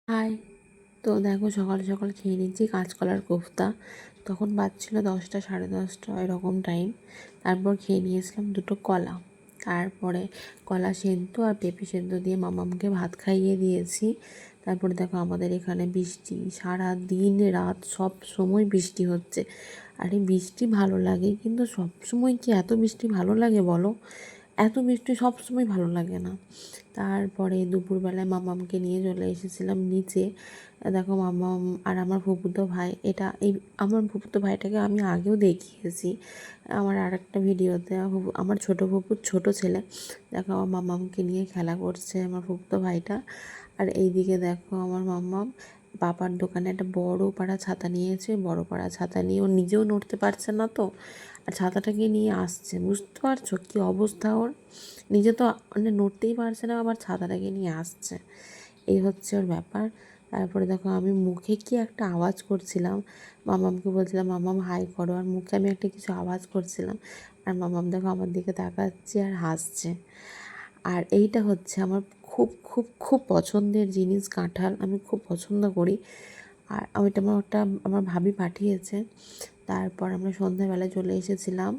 High. তো দেখো, সকাল সকাল খেয়ে নিচ্ছি কাঁচকলার কোফতা। তখন বাজছিল 10টা, সাড়ে 10টা এরকম টাইম। তারপর খেয়ে নিয়েছিলাম দুটো কলা। তারপরে কলা সেদ্ধ আর পেঁপে সেদ্ধ দিয়ে মামামকে ভাত খাইয়ে দিয়েছি। তারপরে দেখো, আমাদের এখানে বৃষ্টি, সারা দিন রাত সব সময় বৃষ্টি হচ্ছে। আর এই বৃষ্টি ভালো লাগে, কিন্তু সব সময় কি এত বৃষ্টি ভালো লাগে বলো? এত বৃষ্টি সব সময় ভালো লাগে না। তারপরে দুপুরবেলায় মামামকে নিয়ে চলে এসেছিলাম নিচে। দেখো, মামাম আর আমার ফুফুতো ভাই, আমার ফুফুতো ভাইটাকে আমি আগেও দেখিয়েছি আমার আরেকটা ভিডিওতে। আমার ছোটো ফুপুর ছোটো ছেলে। দেখো, আমার মামামকে নিয়ে খেলা করছে আমার ফুফুতো ভাইটা। আর এইদিকে দেখো, আমার মামাম বাবার দোকানে একটা বড় পাড়া ছাতা নিয়েছে। বড় পাড়া ছাতা নিয়ে ও নিজেও নড়তে পারছে না তো, আর ছাতাটাকে নিয়ে আসছে। বুঝতে পারছো কী অবস্থা ওর? নিজে তো মানে নড়তেই পারছে না, আবার ছাতাটাকে নিয়ে আসছে। এই হচ্ছে ওর ব্যাপার। তারপরে দেখো, আমি মুখে কি একটা আওয়াজ করছিলাম, মামামকে বলছিলাম মামাম হাই করো, আর মুখে আমি একটা কিছু আওয়াজ করছিলাম। আর মামাম দেখো আমার দিকে তাকাচ্ছে আর হাসছে। আর এইটা হচ্ছে আমার খুব খুব খুব পছন্দের জিনিস, কাঁঠাল আমি খুব পছন্দ করি। আর আমার ভাবি পাঠিয়েছে। তারপর আমরা সন্ধ্যাবেলায় চলে এসেছিলাম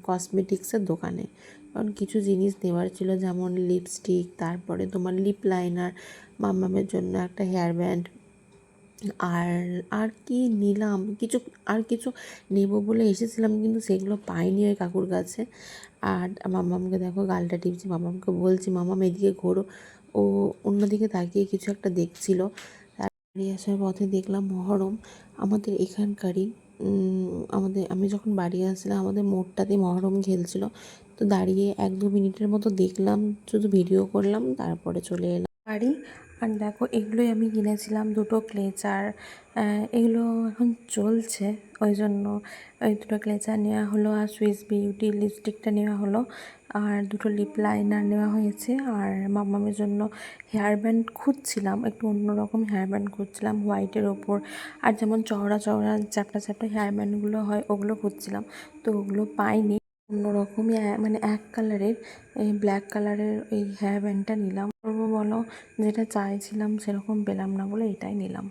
কসমেটিক্সের দোকানে, কারণ কিছু জিনিস নেওয়ার ছিল, যেমন লিপস্টিক, তারপরে তোমার লিপ লাইনার, মাম্মামের জন্য একটা হেয়ার ব্যান্ড। আর আর কি নিলাম, কিছু নেব বলে এসেছিলাম, কিন্তু সেগুলো পাইনি ওই কাকুর কাছে। আর মাম্মামকে দেখো গালটা টিপছি, মাম্মামকে বলছি মাম্মাম এদিকে ঘোরো। ও অন্যদিকে তাকিয়ে কিছু একটা দেখছিল। বাড়ি আসার পথে দেখলাম মহরম, আমাদের এখানকারই। আমি যখন বাড়ি আসলাম, আমাদের মোড়টাতে মহরম খেলছিল। তো দাঁড়িয়ে 1-2 মিনিটের মতো দেখলাম, শুধু ভিডিও করলাম, তারপরে চলে এলাম বাড়ি। আর দেখো, এগুলোই আমি কিনেছিলাম, দুটো ক্লেচার। এগুলো এখন চলছে, ওই জন্য ওই দুটো ক্লেচার নেওয়া হলো। আর সুইস বিউটি লিপস্টিকটা নেওয়া হলো। আর দুটো লিপ লাইনার নেওয়া হয়েছে। আর মামামের জন্য হেয়ার ব্যান্ড খুঁজছিলাম, একটু অন্যরকম হেয়ার ব্যান্ড খুঁজছিলাম হোয়াইটের ওপর। আর যেমন চওড়া চওড়া চ্যাপটা চ্যাপটা হেয়ার ব্যান্ডগুলো হয়, ওগুলো খুঁজছিলাম। তো ওগুলো পাইনি, অন্যরকমই মানে এক কালারের, এই ব্ল্যাক কালারের এই হেয়ার ব্যান্ডটা নিলাম। করবো বলো, যেটা চাইছিলাম সেরকম পেলাম না বলে এটাই নিলাম।